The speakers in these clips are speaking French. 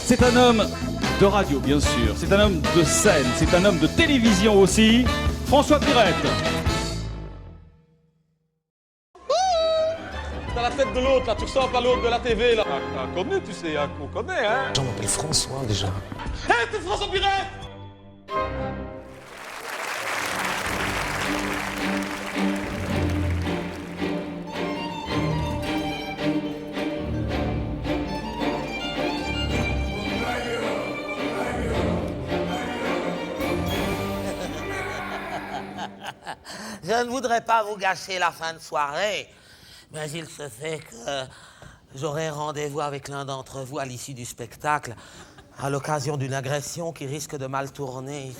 C'est un homme de radio, bien sûr. C'est un homme de scène. C'est un homme de télévision aussi. François Pirette. T'as la tête de l'autre, là, tu ressembles à l'autre de la TV, là. Connu, tu sais, on connaît, hein. Je m'appelle François, déjà. Hé, t'es François Pirette! Je ne voudrais pas vous gâcher la fin de soirée, mais il se fait que j'aurai rendez-vous avec l'un d'entre vous à l'issue du spectacle, à l'occasion d'une agression qui risque de mal tourner.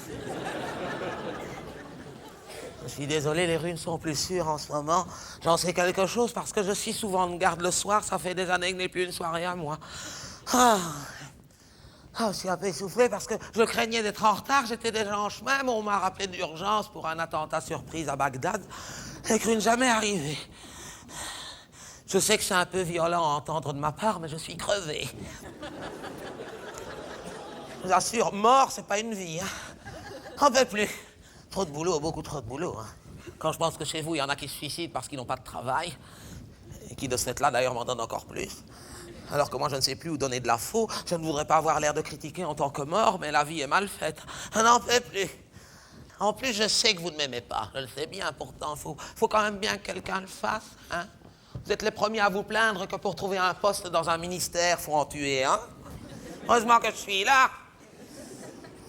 Je suis désolé, les rues ne sont plus sûres en ce moment. J'en sais quelque chose parce que je suis souvent de garde le soir. Ça fait des années que je n'ai plus une soirée à moi. Je suis un peu essoufflé parce que je craignais d'être en retard. J'étais déjà en chemin, mais on m'a rappelé d'urgence pour un attentat surprise à Bagdad. J'ai cru ne jamais arriver. Je sais que c'est un peu violent à entendre de ma part, mais je suis crevé. Je vous assure, mort, c'est pas une vie. J'en peux plus. Trop de boulot, beaucoup trop de boulot. Quand je pense que chez vous, il y en a qui se suicident parce qu'ils n'ont pas de travail, et qui de ce fait-là, d'ailleurs, m'en donnent encore plus. Alors que moi, je ne sais plus où donner de la faux. Je ne voudrais pas avoir l'air de critiquer en tant que mort, mais la vie est mal faite. Je n'en peux plus. En plus, je sais que vous ne m'aimez pas. Je le sais bien, pourtant. Faut quand même bien que quelqu'un le fasse, hein. Vous êtes les premiers à vous plaindre que pour trouver un poste dans un ministère, faut en tuer un. Heureusement que je suis là.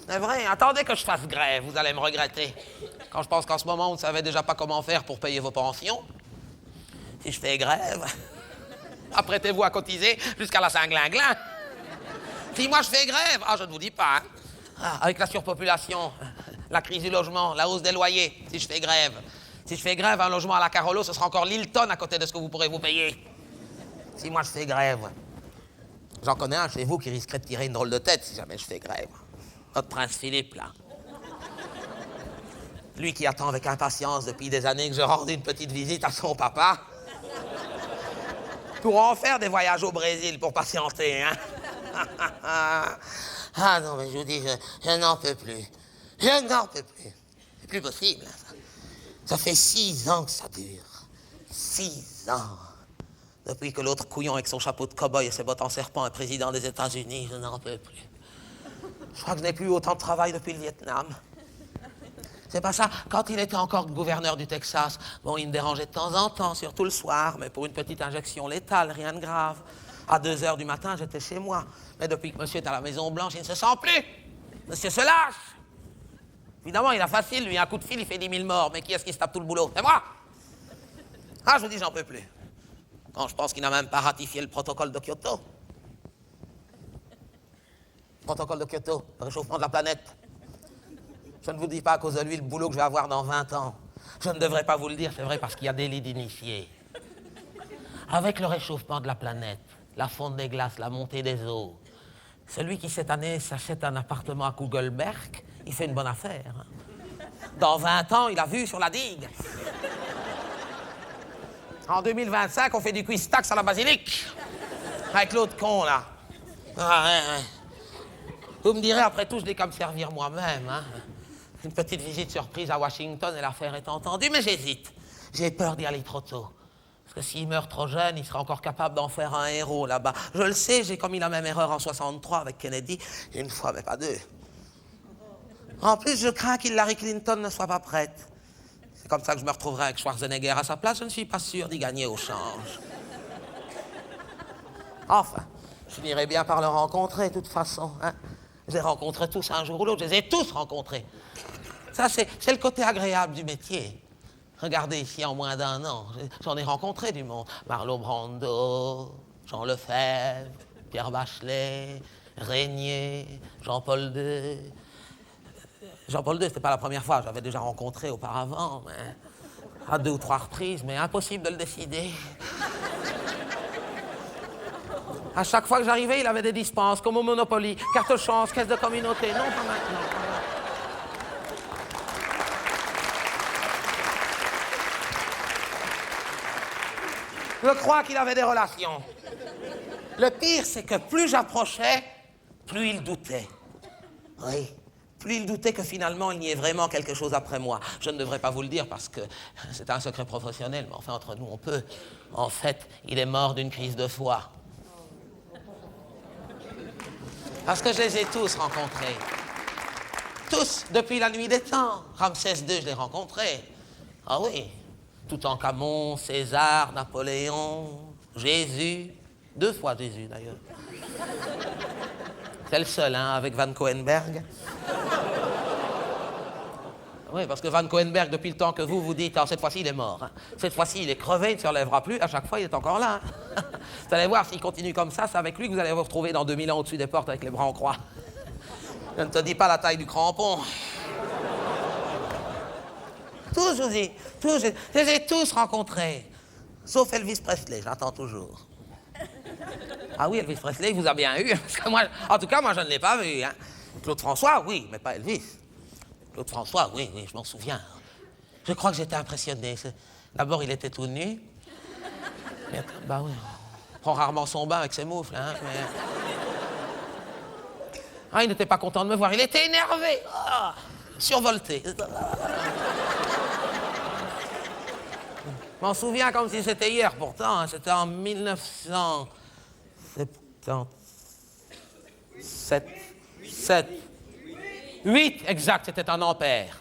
C'est vrai, attendez que je fasse grève, vous allez me regretter. Quand je pense qu'en ce moment, vous ne savez déjà pas comment faire pour payer vos pensions. Si je fais grève... Apprêtez-vous à cotiser jusqu'à la Saint-Glinglin. Si moi je fais grève, je ne vous dis pas, hein. Avec la surpopulation, la crise du logement, la hausse des loyers, si je fais grève. Si je fais grève, un logement à la Carolo, ce sera encore l'Hilton à côté de ce que vous pourrez vous payer. Si moi je fais grève, j'en connais un chez vous qui risquerait de tirer une drôle de tête si jamais je fais grève. Notre prince Philippe, là. Lui qui attend avec impatience depuis des années que je rende une petite visite à son papa. Pour en faire des voyages au Brésil pour patienter, hein. Non, mais je vous dis, je n'en peux plus. Je n'en peux plus. C'est plus possible. Ça fait 6 ans que ça dure. 6 ans. Depuis que l'autre couillon avec son chapeau de cow-boy et ses bottes en serpent est président des États-Unis, je n'en peux plus. Je crois que je n'ai plus autant de travail depuis le Vietnam. C'est pas ça. Quand il était encore gouverneur du Texas, bon, il me dérangeait de temps en temps, surtout le soir, mais pour une petite injection létale, rien de grave. À 2 heures du matin, j'étais chez moi. Mais depuis que monsieur est à la Maison-Blanche, il ne se sent plus. Monsieur se lâche. Évidemment, il a facile, lui, un coup de fil, il fait 10 000 morts. Mais qui est-ce qui se tape tout le boulot? C'est moi. Je vous dis, j'en peux plus. Quand je pense qu'il n'a même pas ratifié le protocole de Kyoto. Protocole de Kyoto, le réchauffement de la planète. Je ne vous dis pas à cause de lui le boulot que je vais avoir dans 20 ans. Je ne devrais pas vous le dire, c'est vrai, parce qu'il y a des lits d'initiés. Avec le réchauffement de la planète, la fonte des glaces, la montée des eaux, celui qui cette année s'achète un appartement à Kugelberg, il fait une bonne affaire. Dans 20 ans, il a vu sur la digue. En 2025, on fait du quiz tax à la basilique. Avec l'autre con, là. Ouais. Vous me direz, après tout, je n'ai qu'à me servir moi-même, hein. Une petite visite surprise à Washington et l'affaire est entendue, mais j'hésite. J'ai peur d'y aller trop tôt. Parce que s'il meurt trop jeune, il sera encore capable d'en faire un héros là-bas. Je le sais, j'ai commis la même erreur en 63 avec Kennedy, une fois, mais pas 2. En plus, je crains qu'Hillary Clinton ne soit pas prête. C'est comme ça que je me retrouverai avec Schwarzenegger à sa place. Je ne suis pas sûr d'y gagner au change. Enfin, je finirai bien par le rencontrer, de toute façon, hein. Je les rencontré tous un jour ou l'autre, je les ai tous rencontrés. Ça, c'est le côté agréable du métier. Regardez ici, en moins d'1 an, j'en ai rencontré du monde. Marlon Brando, Jean Lefebvre, Pierre Bachelet, Régnier, Jean-Paul II. Jean-Paul II, c'était pas la première fois, j'avais déjà rencontré auparavant, mais à 2 ou 3 reprises, mais impossible de le décider. À chaque fois que j'arrivais, il avait des dispenses, comme au Monopoly. Carte chance, caisse de communauté. Non, pas maintenant. Je crois qu'il avait des relations. Le pire, c'est que plus j'approchais, plus il doutait. Oui. Plus il doutait que finalement, il y ait vraiment quelque chose après moi. Je ne devrais pas vous le dire parce que c'est un secret professionnel, mais enfin, entre nous, on peut. En fait, il est mort d'une crise de foie. Parce que je les ai tous rencontrés. Tous, depuis la nuit des temps. Ramsès II, je l'ai rencontré. Ah oui. Toutankhamon, César, Napoléon, Jésus. 2 fois Jésus, d'ailleurs. C'est le seul, hein, avec Van Coenberg. Oui, parce que Van Coenberg, depuis le temps que vous dites, alors cette fois-ci, il est mort. Hein. Cette fois-ci, il est crevé, il ne se relèvera plus. À chaque fois, il est encore là. Hein. Vous allez voir, s'il continue comme ça, c'est avec lui que vous allez vous retrouver dans 2000 ans au-dessus des portes avec les bras en croix. Je ne te dis pas la taille du crampon. Tous, je vous dis, tous, je les ai tous rencontrés. Sauf Elvis Presley, j'entends toujours. Ah oui, Elvis Presley, il vous a bien eu. Parce que moi, en tout cas, moi, je ne l'ai pas vu. Hein. Claude François, oui, mais pas Elvis. Claude François, oui, je m'en souviens. Je crois que j'étais impressionné. D'abord, il était tout nu. Bah oui, on prend rarement son bain avec ses moufles, hein, mais... Ah, il n'était pas content de me voir, il était énervé. Oh, survolté. Je m'en souviens comme si c'était hier, pourtant, hein, c'était en 8, exact, c'était un ampère.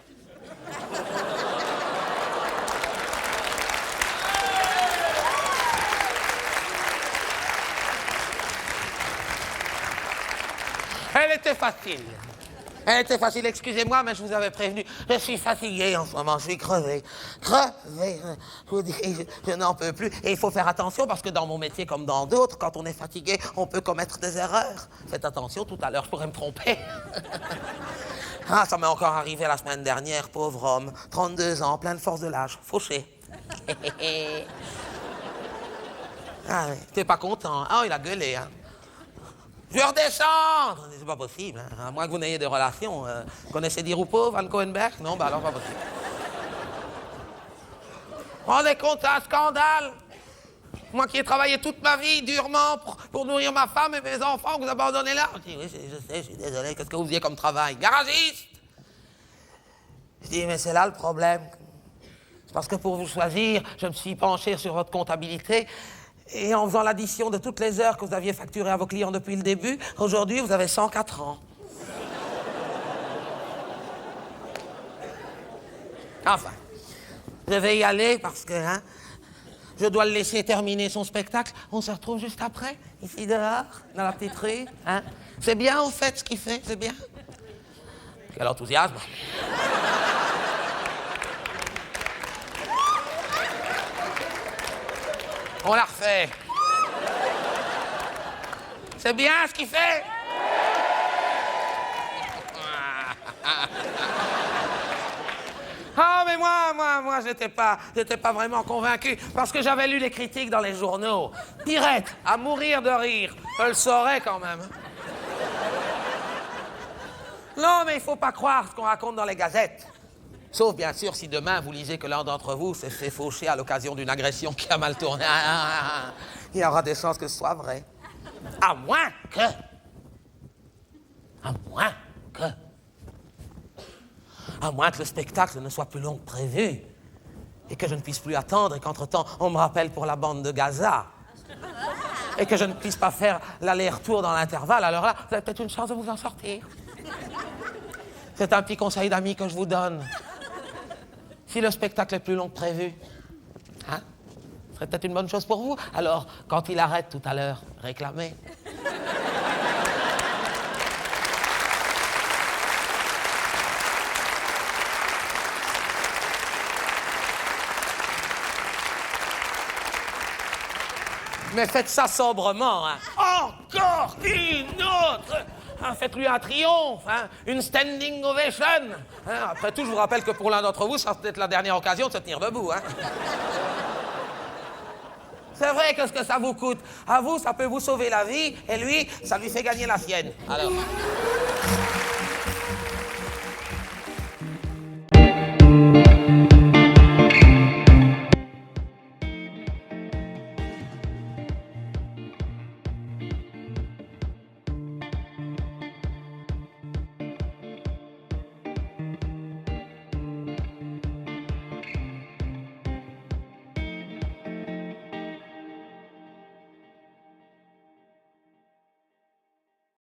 Elle était facile. Elle était facile, excusez-moi, mais je vous avais prévenu. Je suis fatigué en ce moment, je suis crevé. Crevé, je vous dis, je n'en peux plus. Et il faut faire attention parce que dans mon métier comme dans d'autres, quand on est fatigué, on peut commettre des erreurs. Faites attention, tout à l'heure, je pourrais me tromper. Ah, ça m'est encore arrivé la semaine dernière, pauvre homme. 32 ans, plein de force de l'âge, fauché. Ah, t'es pas content. Ah, il a gueulé, hein. Je vais redescendre! C'est pas possible, hein. À moins que vous n'ayez de relations. Vous connaissez Di Rupo, Van Coenberg? Non, bah alors pas possible. Vous vous rendez compte, c'est un scandale? Moi qui ai travaillé toute ma vie durement pour nourrir ma femme et mes enfants, vous abandonnez là? Je dis, oui, je sais, je suis désolé. Qu'est-ce que vous faisiez comme travail? Garagiste! Je dis, mais c'est là le problème. C'est parce que pour vous choisir, je me suis penché sur votre comptabilité. Et en faisant l'addition de toutes les heures que vous aviez facturées à vos clients depuis le début, aujourd'hui, vous avez 104 ans. Enfin, je vais y aller parce que, hein, je dois le laisser terminer son spectacle. On se retrouve juste après, ici dehors, dans la petite rue. Hein. C'est bien, au fait, ce qu'il fait, c'est bien. Quel enthousiasme. On la refait. C'est bien ce qu'il fait. Ah, mais moi, j'étais pas vraiment convaincu parce que j'avais lu les critiques dans les journaux. Pirette, à mourir de rire. Je le saurais quand même. Non, mais il faut pas croire ce qu'on raconte dans les gazettes. Sauf, bien sûr, si demain, vous lisez que l'un d'entre vous s'est fait faucher à l'occasion d'une agression qui a mal tourné. Il y aura des chances que ce soit vrai. À moins que le spectacle ne soit plus long que prévu et que je ne puisse plus attendre et qu'entre-temps, on me rappelle pour la bande de Gaza et que je ne puisse pas faire l'aller-retour dans l'intervalle. Alors là, vous avez peut-être une chance de vous en sortir. C'est un petit conseil d'amis que je vous donne. Si le spectacle est plus long que prévu, hein, ce serait peut-être une bonne chose pour vous. Alors, quand il arrête tout à l'heure, réclamez. Mais faites ça sobrement, hein. Encore une autre! Hein, faites-lui un triomphe, hein, une standing ovation. Hein, après tout, je vous rappelle que pour l'un d'entre vous, ça va peut-être la dernière occasion de se tenir debout. Hein. C'est vrai que ce que ça vous coûte. À vous, ça peut vous sauver la vie, et lui, ça lui fait gagner la sienne. Alors...